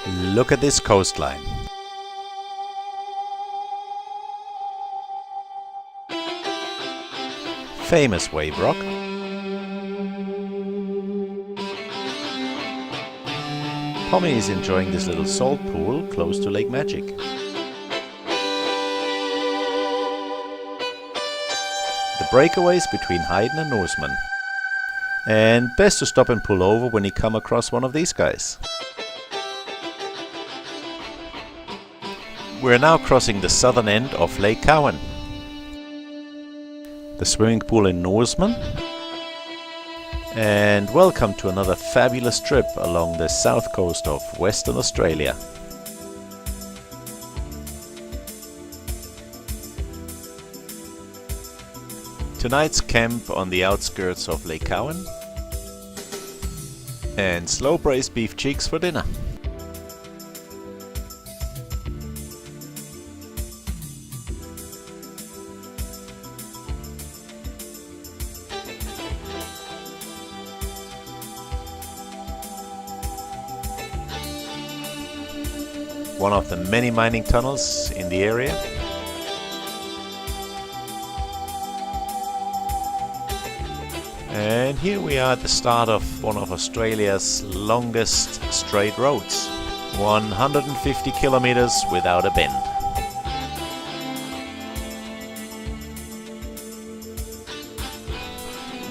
Look at this coastline. Famous wave rock. Pommy is enjoying this little salt pool close to Lake Magic. The breakaways between Hayden and Norseman. And best to stop and pull over when you come across one of these guys. We're now crossing the southern end of Lake Cowan. The swimming pool in Norseman. And welcome to another fabulous trip along the south coast of Western Australia. Tonight's camp on the outskirts of Lake Cowan. And slow braised beef cheeks for dinner. One of the many mining tunnels in the area. And here we are at the start of one of Australia's longest straight roads. 150 kilometers without a bend.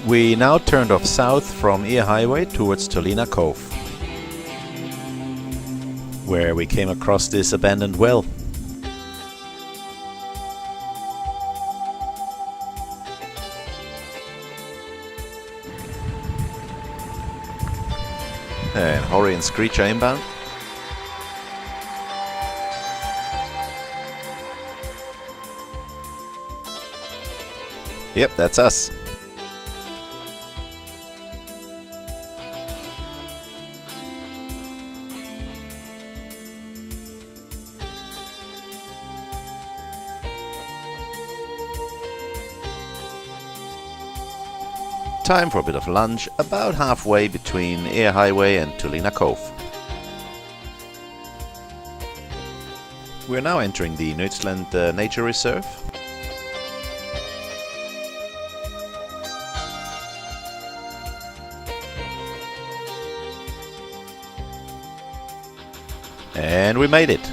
We now turned off south from Eyre Highway towards Toolinna Cove, where we came across this abandoned well. And Horry and Screech are inbound. Yep, that's us. Time for a bit of lunch, about halfway between Eyre Highway and Toolinna Cove. We're now entering the Neutsland Nature Reserve. And we made it!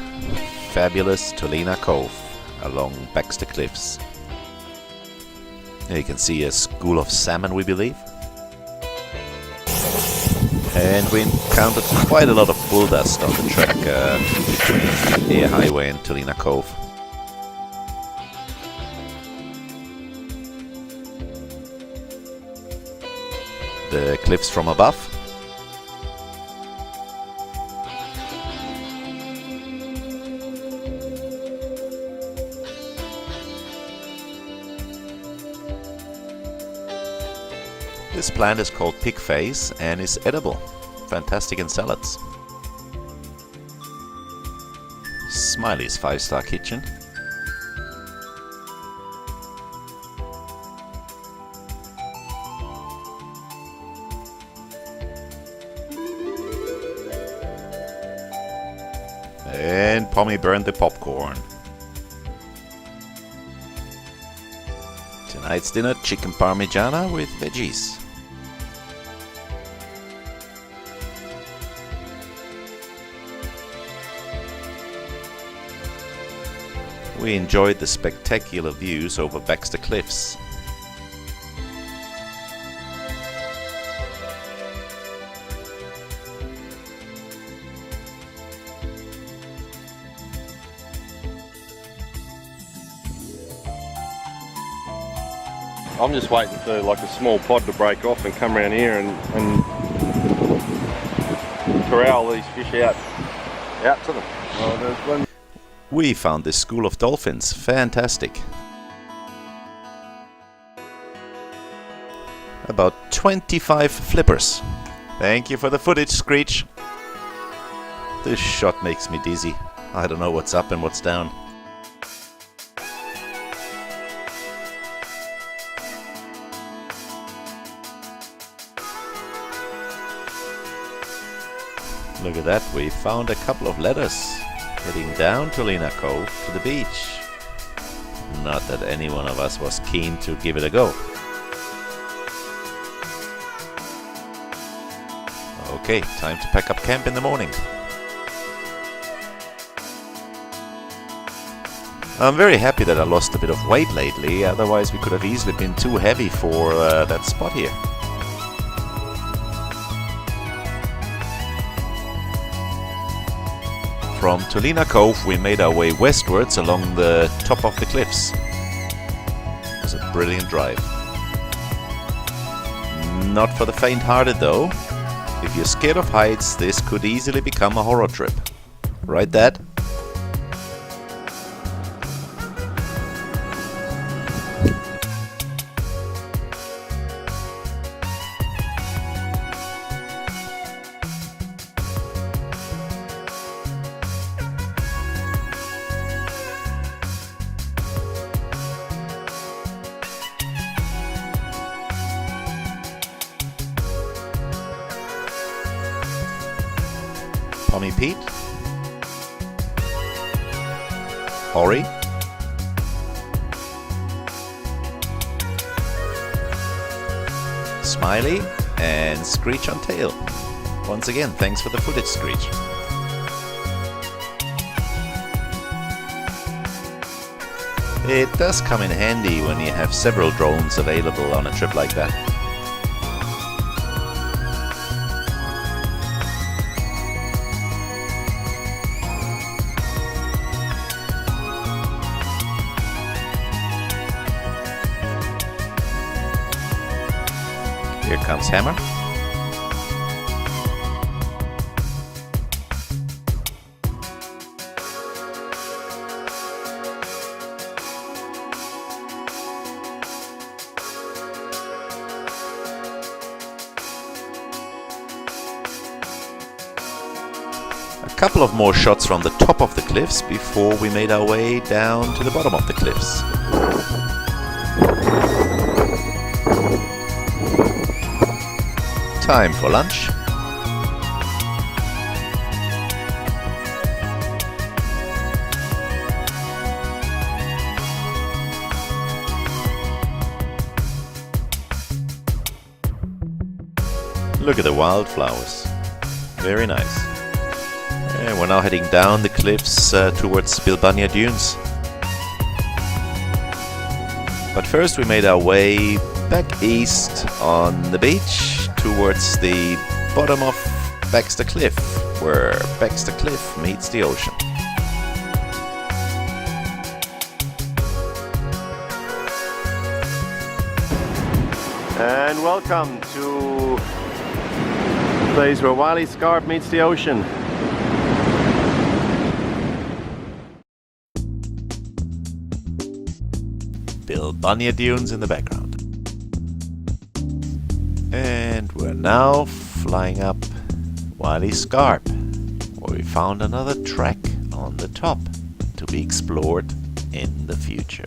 Fabulous Toolinna Cove along Baxter Cliffs. There you can see a school of salmon, we believe. And we encountered quite a lot of bull dust on the track between Eyre Highway and Toolinna Cove. The cliffs from above. This plant is called pig face and is edible. Fantastic in salads. Smiley's 5-star kitchen. And Pommy burned the popcorn. Tonight's dinner, chicken parmigiana with veggies. We enjoyed the spectacular views over Baxter Cliffs. I'm just waiting for like a small pod to break off and come around here and corral these fish out to them. Oh, there's one. We found this school of dolphins. Fantastic. About 25 flippers. Thank you for the footage, Screech. This shot makes me dizzy. I don't know what's up and what's down. Look at that, we found a couple of ladders heading down Toolinna Cove to the beach. Not that any one of us was keen to give it a go. Okay, time to pack up camp in the morning. I'm very happy that I lost a bit of weight lately, otherwise we could have easily been too heavy for that spot here. From Toolinna Cove we made our way westwards along the top of the cliffs. It was a brilliant drive. Not for the faint-hearted though. If you're scared of heights, this could easily become a horror trip. Right, Dad? Tommy Pete, Ori, Smiley, and Screech on tail. Once again, thanks for the footage, Screech. It does come in handy when you have several drones available on a trip like that. Here comes Hammer. A couple of more shots from the top of the cliffs before we made our way down to the bottom of the cliffs. Time for lunch. Look at the wildflowers. Very nice. And we're now heading down the cliffs towards Bilbunya Dunes. But first we made our way back east on the beach towards the bottom of Baxter Cliff, where Baxter Cliff meets the ocean. And welcome to the place where Wily Scarp meets the ocean. Bilbunya Dunes in the background. And we're now flying up Wily Scarp, where we found another track on the top to be explored in the future.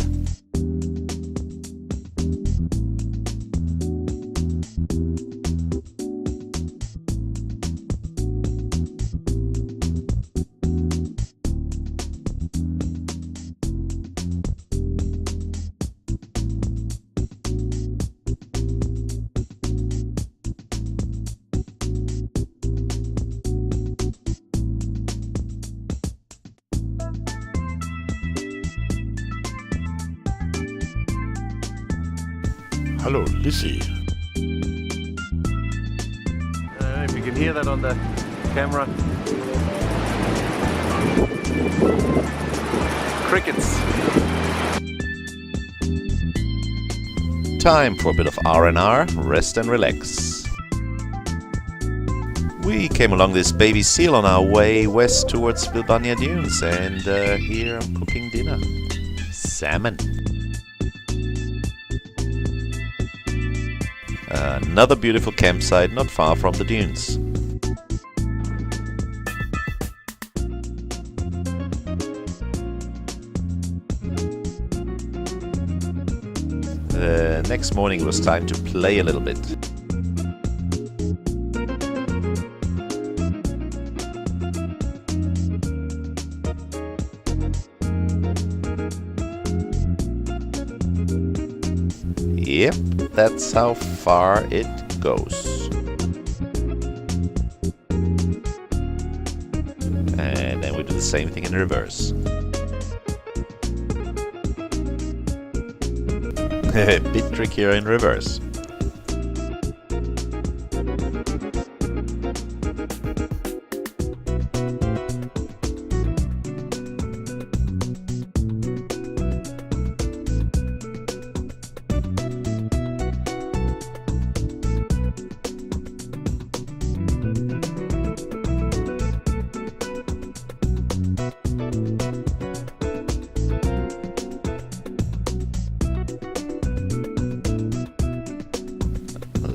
Hello, Lizzie. If you can hear that on the camera. Crickets. Time for a bit of R&R, rest and relax. We came along this baby seal on our way west towards Bilbunya Dunes, and here I'm cooking dinner. Salmon. Another beautiful campsite not far from the dunes. The next morning it was time to play a little bit. Yep, that's how far it goes. And then we do the same thing in reverse. A bit trickier in reverse.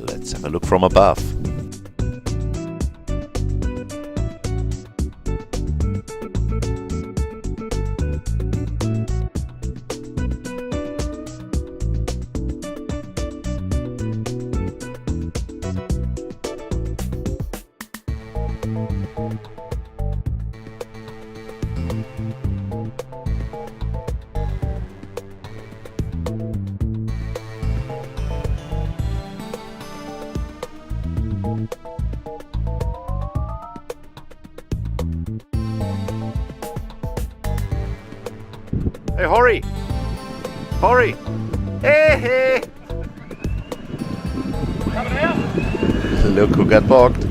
Let's have a look from above. Hey, hurry! Hurry! Hey, hey! Coming out! Look who got bogged.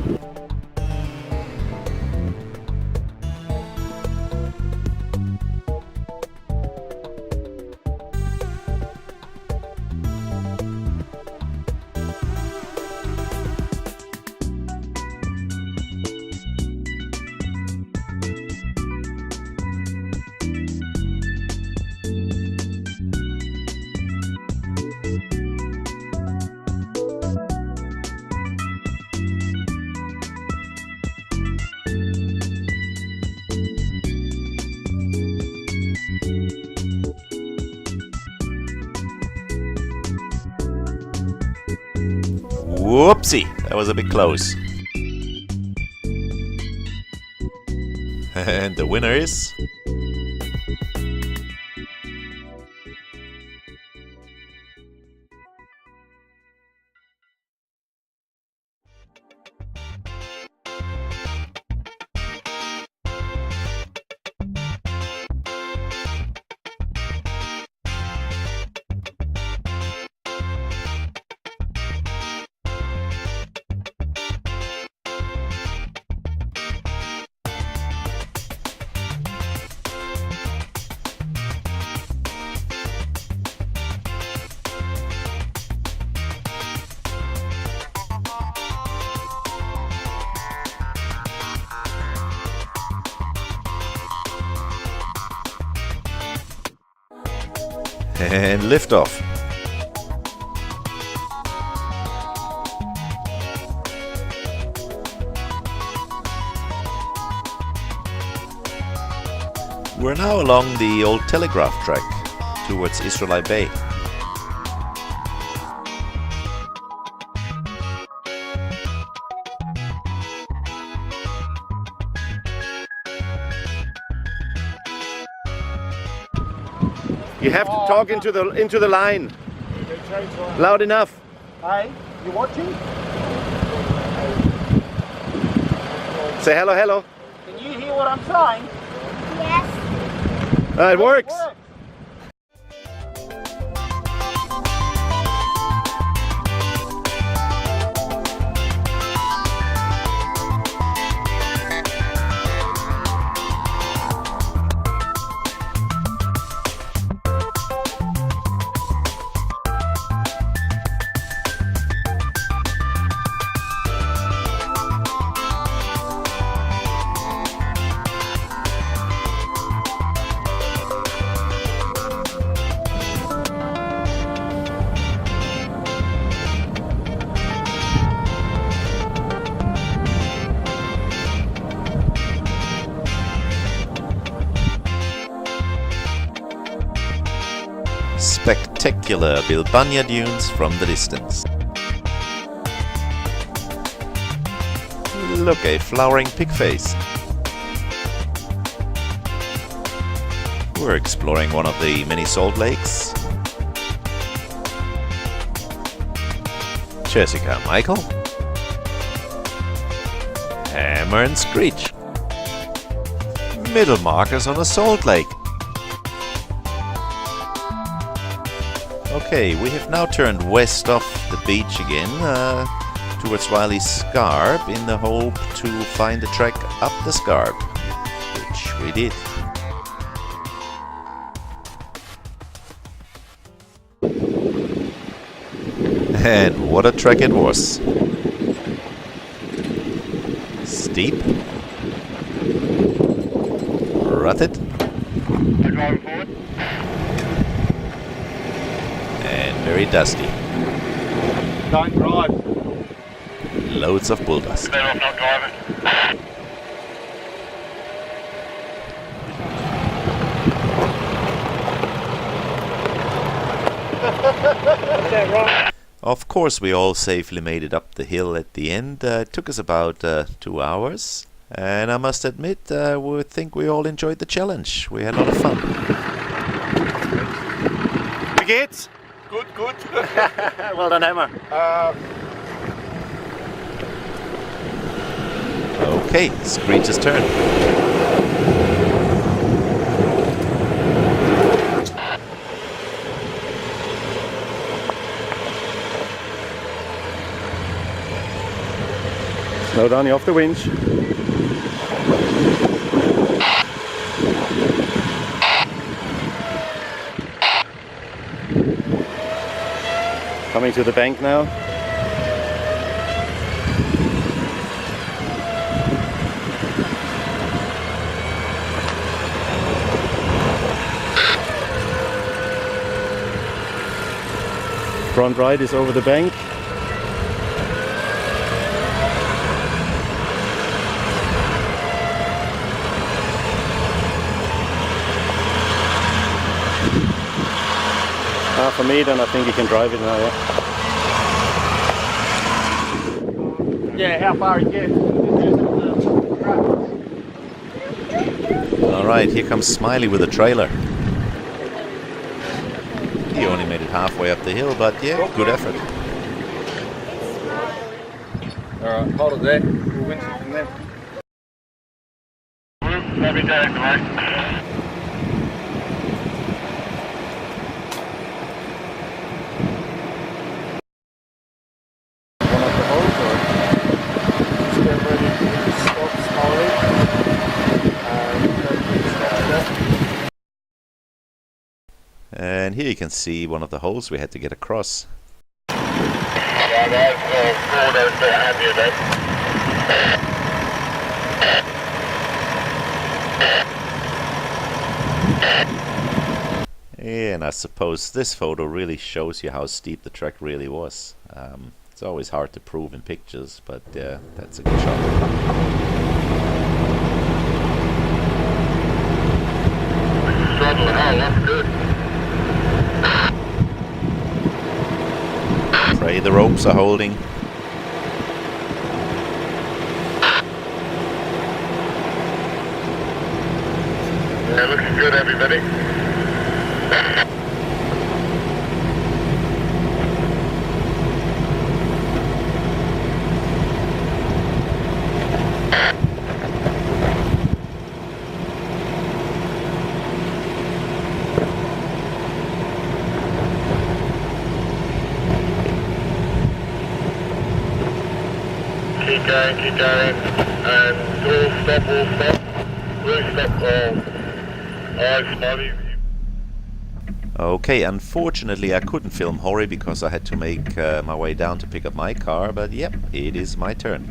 Whoopsie, that was a bit close. And the winner is... And liftoff. We're now along the old telegraph track towards Israelite Bay. You have to talk into the line. Loud enough. Hi, you watching? Say hello, hello. Can you hear what I'm saying? It works. Spectacular Bilbunya Dunes from the distance. Look, a flowering pig face. We're exploring one of the many salt lakes. Jessica, Michael, Hammer and Screech. Middle markers on a salt lake. Okay, we have now turned west off the beach again, towards Riley's Scarp in the hope to find a track up the Scarp, which we did. And what a trek it was. Steep, rutted, and very dusty. Don't drive. Loads of bull dust. Better off not driving. Is that right? Of course, we all safely made it up the hill at the end. It took us about 2 hours. And I must admit, we think we all enjoyed the challenge. We had a lot of fun. Wie geht's? Good, good. Well done, Hammer. Okay, Screech's turn. Slow down, you're off the winch. Coming to the bank now. Front right is over the bank. For me, then I think you can drive it now, yeah. Yeah, how far you get? Alright, here comes Smiley with a trailer. He only made it halfway up the hill, but yeah, good effort. Alright, hold it there. We'll winch it from there. Happy day, mate. And here you can see one of the holes we had to get across. And I suppose this photo really shows you how steep the trek really was. It's always hard to prove in pictures, but that's a good shot. Struggling out, that's good. Pray the ropes are holding. Yeah, looking good, everybody. Keep going, and all stop, really stop, alright, Smiley. Okay, unfortunately I couldn't film Hori because I had to make my way down to pick up my car, but yep, it is my turn.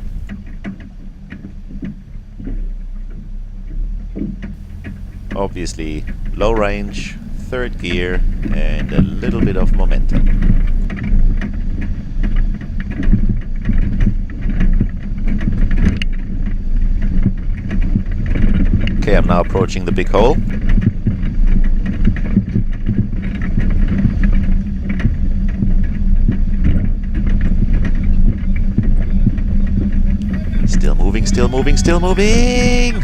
Obviously, low range, third gear, and a little bit of momentum. Okay, I'm now approaching the big hole. Still moving, still moving, still moving!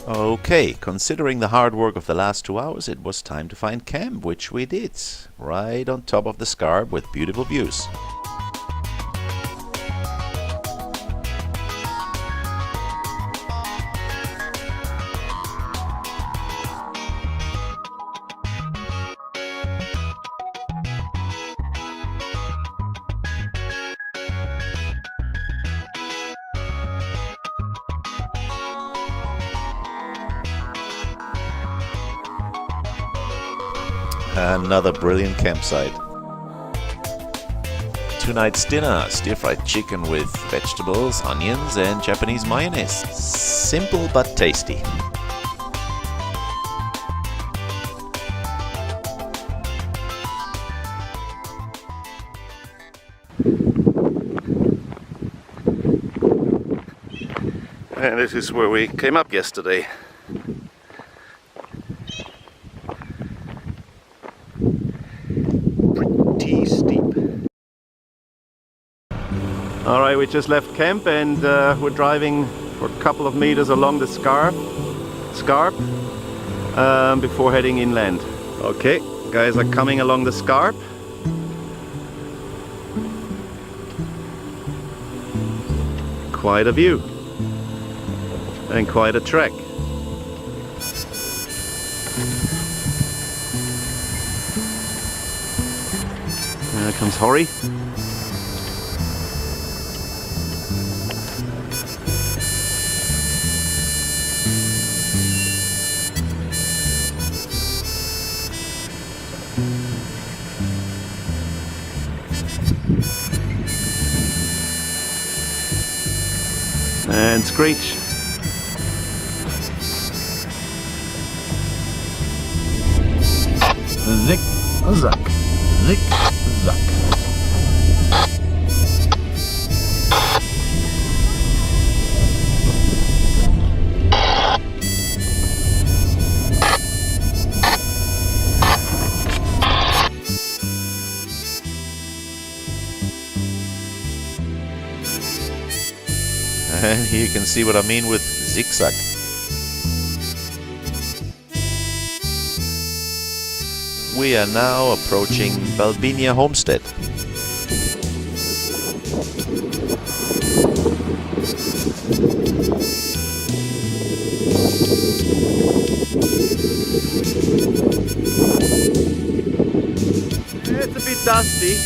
Okay, considering the hard work of the last 2 hours, it was time to find camp, which we did, right on top of the scarp with beautiful views. Another brilliant campsite. Tonight's dinner, stir-fried chicken with vegetables, onions and Japanese mayonnaise. Simple but tasty. And this is where we came up yesterday. Alright, we just left camp and we're driving for a couple of meters along the scarp before heading inland. Okay, guys are coming along the scarp. Quite a view and quite a trek. There comes Hori. And Screech. Zick, zack, zick, zack. And here you can see what I mean with zigzag. We are now approaching Balbinya Homestead. It's a bit dusty.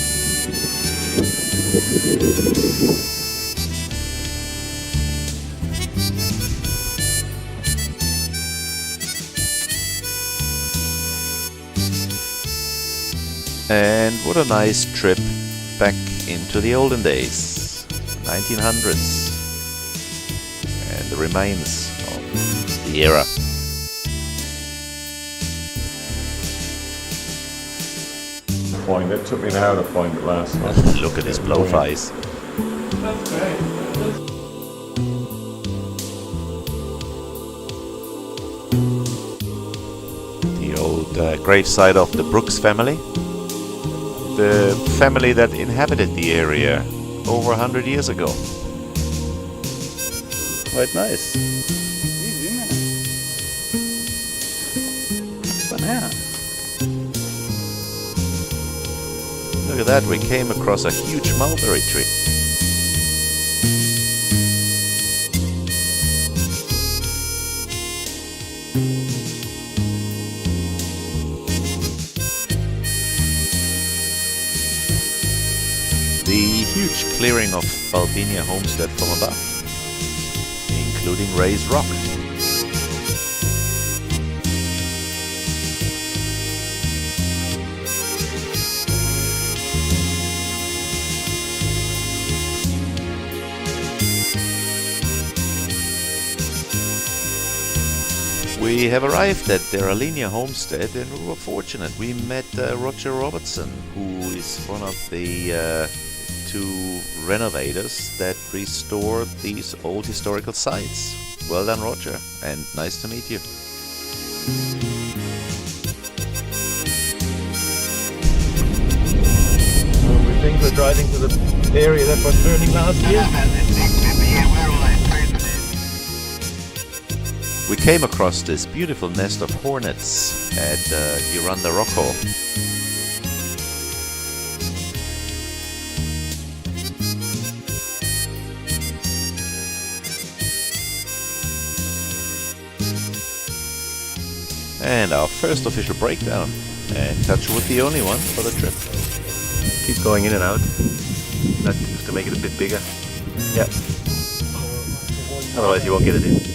And what a nice trip back into the olden days, 1900s, and the remains of the era. Point. It took me an hour to find it last time. Look at his blowflies. That's great. The old gravesite of the Brooks family. The family that inhabited the area over 100 years ago. Quite nice. Banana. Look at that, we came across a huge mulberry tree. The huge clearing of Balbinya Homestead from above, including raised rock. We have arrived at Daralinya Homestead and we were fortunate. We met Roger Robertson, who is one of the two renovators that restored these old historical sites. Well done, Roger, and nice to meet you. We think we're driving to the area that was burning last year. we came across this beautiful nest of hornets at Uranda Rockhole. And our first official breakdown, and touch wood the only one for the trip. Keep going in and out. That to make it a bit bigger. Yeah. Otherwise you won't get it in.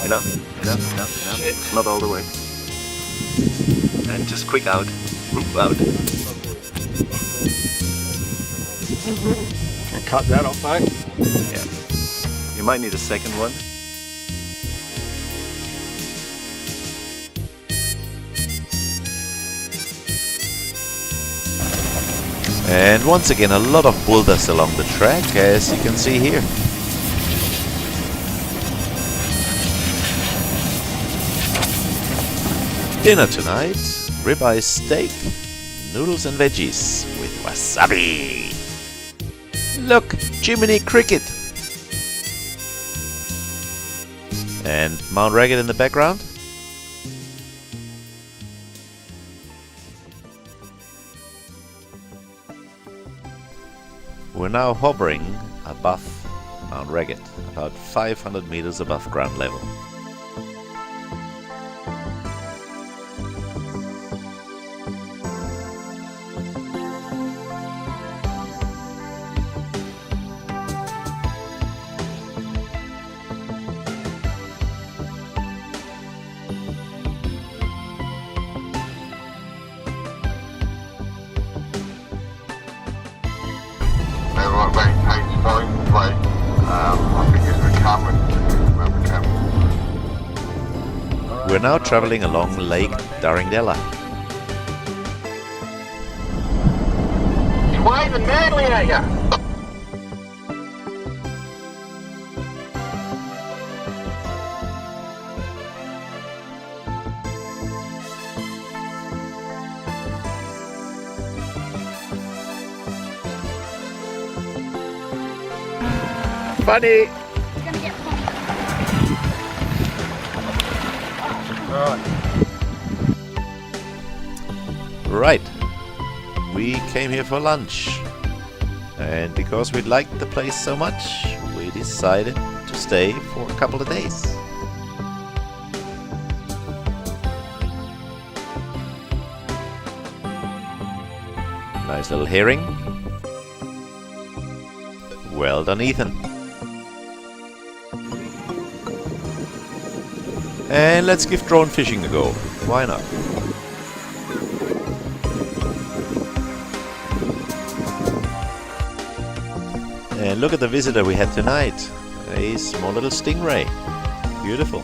Enough. Not all the way. And just quick out. Move out. Cut that off, mate. Yeah. You might need a second one. And once again a lot of boulders along the track, as you can see here. Dinner tonight, ribeye steak, noodles and veggies with wasabi. Look, Jiminy Cricket! And Mount Ragged in the background. We're now hovering above Mount Ragged, about 500 meters above ground level. We're now traveling along Lake Darindella. He's waving madly at you. Funny. Right, we came here for lunch, and because we liked the place so much, we decided to stay for a couple of days. Nice little herring. Well done, Ethan. And let's give drone fishing a go. Why not? And look at the visitor we had tonight. A small little stingray. Beautiful.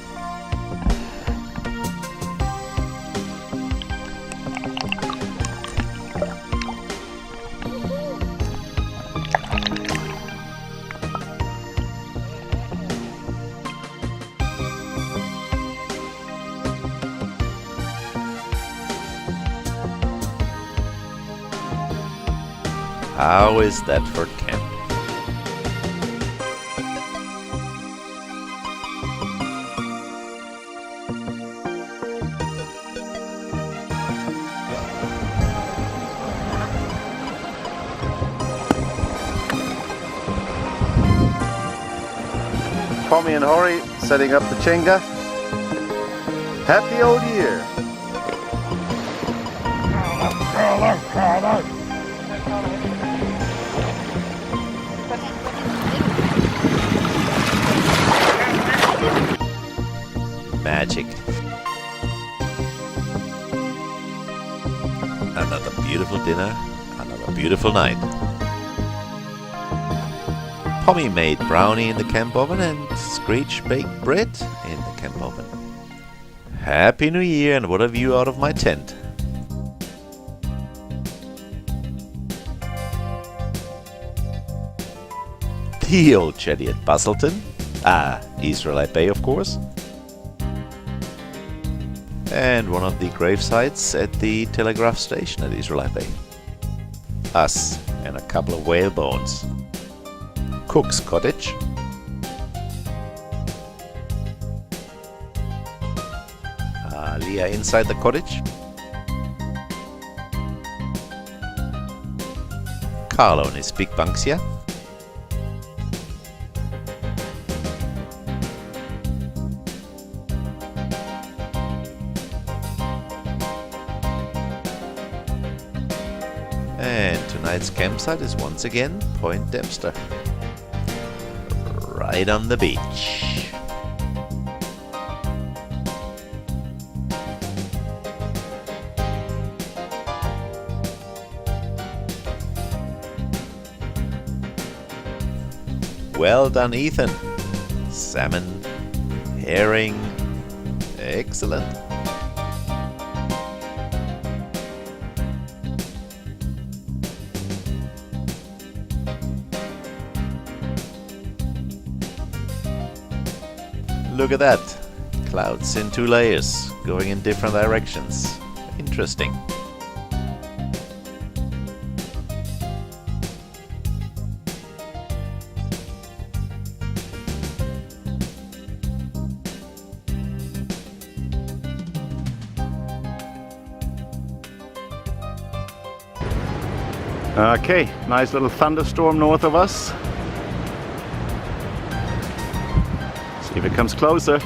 How is that for camp? Tommy and Hori setting up the chinga. Happy old year. Magic. Another beautiful dinner, another beautiful night. Pommy made brownie in the camp oven and Screech baked bread in the camp oven. Happy New Year, and what a view out of my tent. The old jetty at Busselton. Israelite Bay, of course. And one of the grave sites at the telegraph station at Israelite Bay. Us and a couple of whale bones. Cook's cottage. Leah inside the cottage. Carlo and his big bunks here. And tonight's campsite is once again Point Dempster, right on the beach. Well done, Ethan. Salmon, herring, excellent. Look at that. Clouds in 2 layers, going in different directions. Interesting. Okay, nice little thunderstorm north of us. See if it comes closer.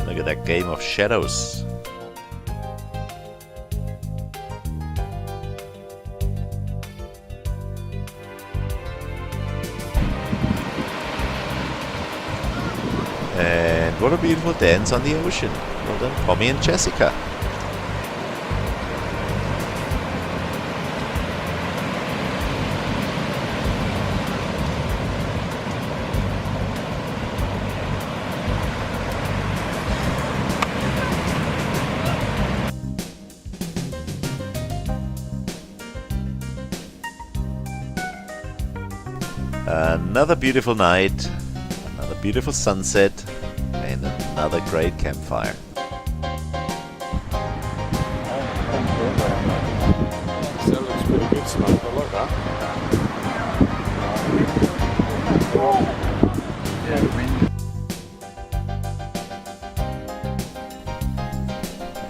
Look at that game of shadows. And what a beautiful dance on the ocean. Well done, Tommy and Jessica. Another beautiful night, another beautiful sunset, and another great campfire. That looks pretty good, smoke. I like that.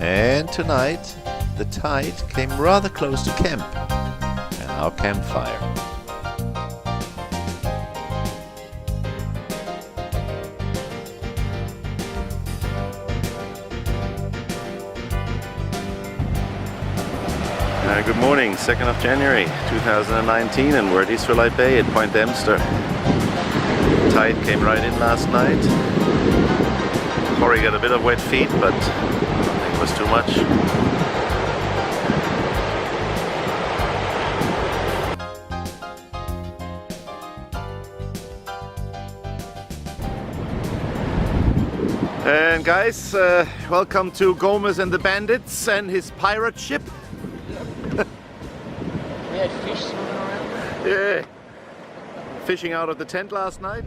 And tonight, the tide came rather close to camp and our campfire. Good morning, 2nd of January 2019, and we're at Israelite Bay at Point Dempster. The tide came right in last night. Corey got a bit of wet feet, but I don't think it was too much. And guys, welcome to Gomez and the Bandits and his pirate ship. We had fish swimming around. Yeah. Fishing out of the tent last night.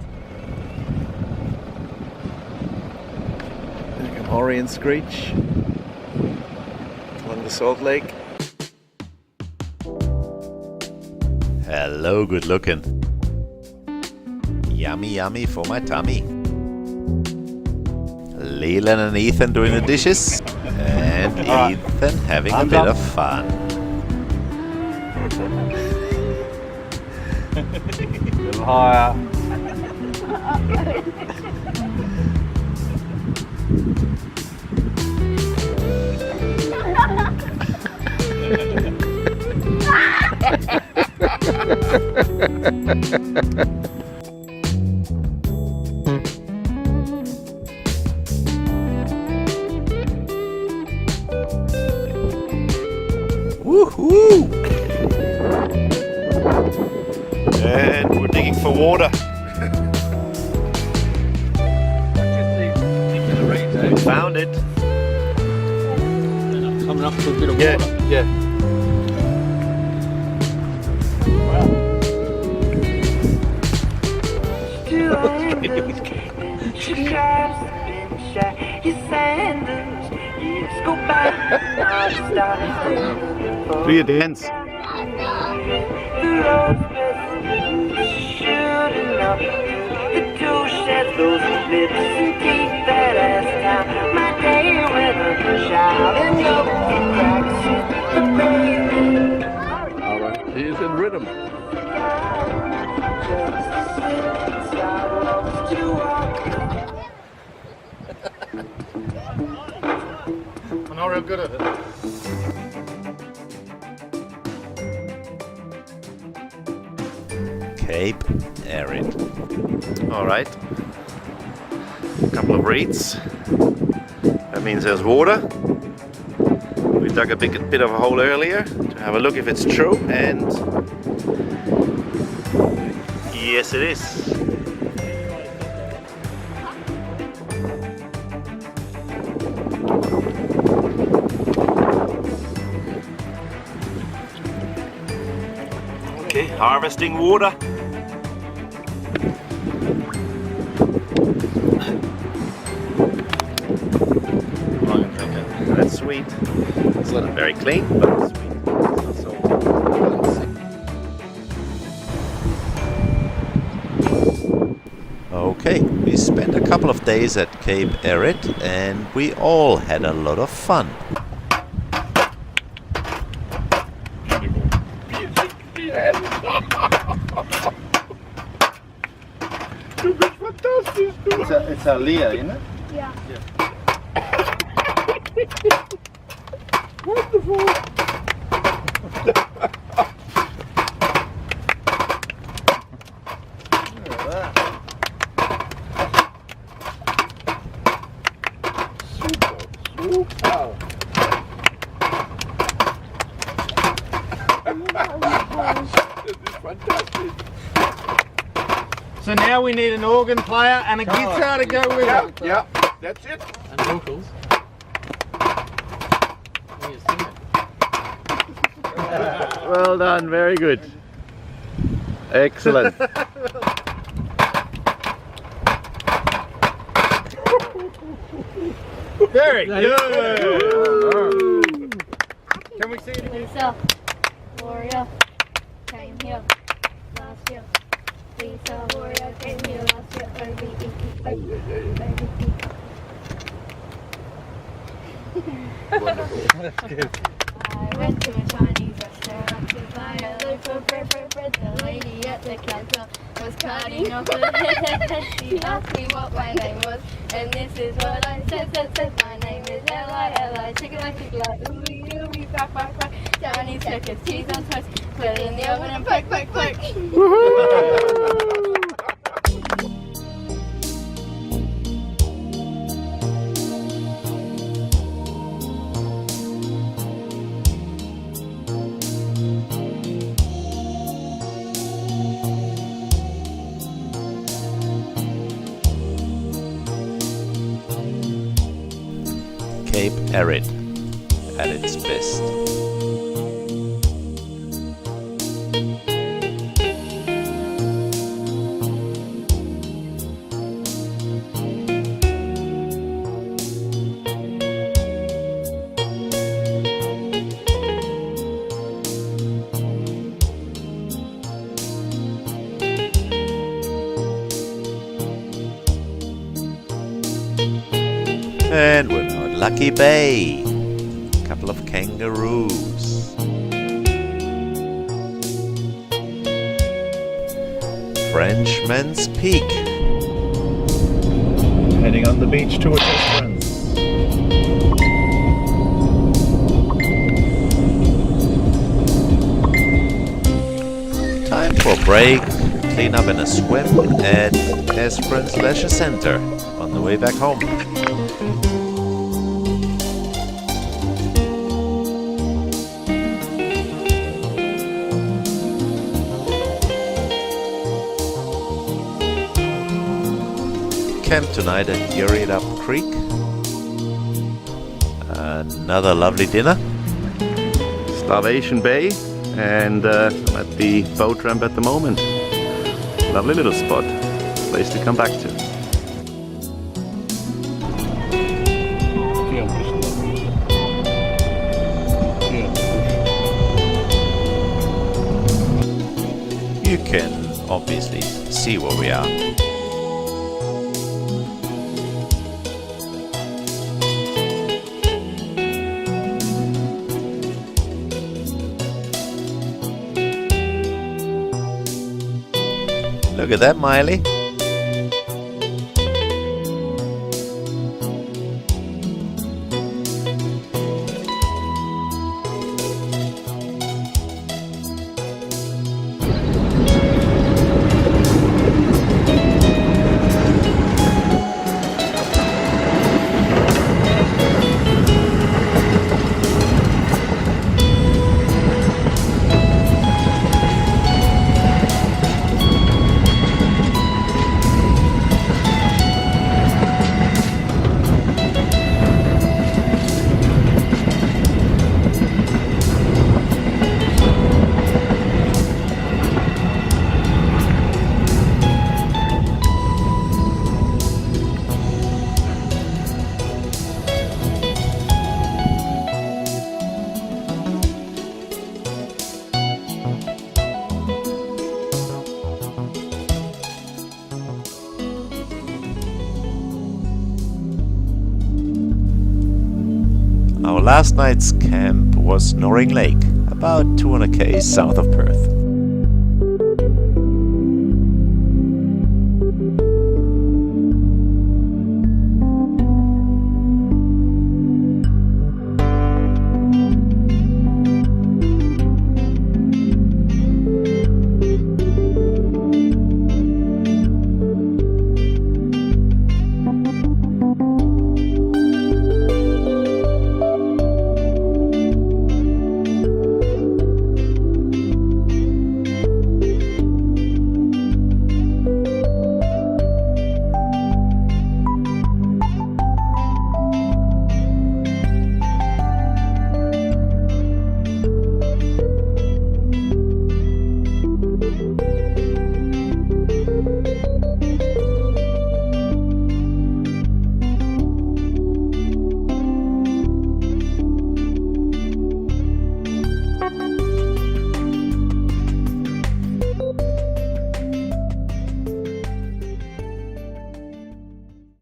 Look at Hori and Screech along the Salt Lake. Hello, good looking. Yummy, yummy for my tummy. Leland and Ethan doing the dishes, and Ethan having a bit of fun. A little higher. Woohoo! And we're digging for water. We found it. Coming up to a bit of Yeah, water. yeah. your sandals. Years go by, I started Do your dance. the road's best. Shooting up the tool sheds, those lips and teeth that ass down. My day with a child and no cracks in the pavement. He's in rhythm. I'm not real good at it. Cape Arid. Alright. A couple of reeds. That means there's water. We dug a bit of a hole earlier to have a look if it's true, and yes it is. Okay, harvesting water. That's sweet. It's not very clean, but it's sweet. It's not so. Okay, we spent a couple of days at Cape Arid and we all had a lot of fun. It's a Leah, isn't it? Yeah. Wonderful. So now we need an organ player and a guitar to go with it. Yeah, that's it. And vocals. Well done, very good. Excellent. Very good. Can we see it again? Lisa, Gloria, came here last year. Lisa, Gloria, came here last year. I went to a Chinese restaurant to buy a loaf of bread. The lady at the counter was cutting off the head. She asked me what my name was, and this is what I said. My name is L-I-L-I, chicken-like, ooh, quack. Chinese checkers, cheese on toast, put it in the oven and poke. Cape Arid at its best. And we're now at Lucky Bay. A couple of kangaroos. Frenchman's Peak. Heading on the beach towards Esperance. Time for a break, clean up and a swim at Esperance Leisure Center on the way back home. Camp tonight at Arid Creek. Another lovely dinner. Starvation Bay, and I'm at the boat ramp at the moment. Lovely little spot, place to come back to. you can obviously see where we are. Look at that, Miley. Our last night's camp was Snoring Lake, about 200 km south of Perth.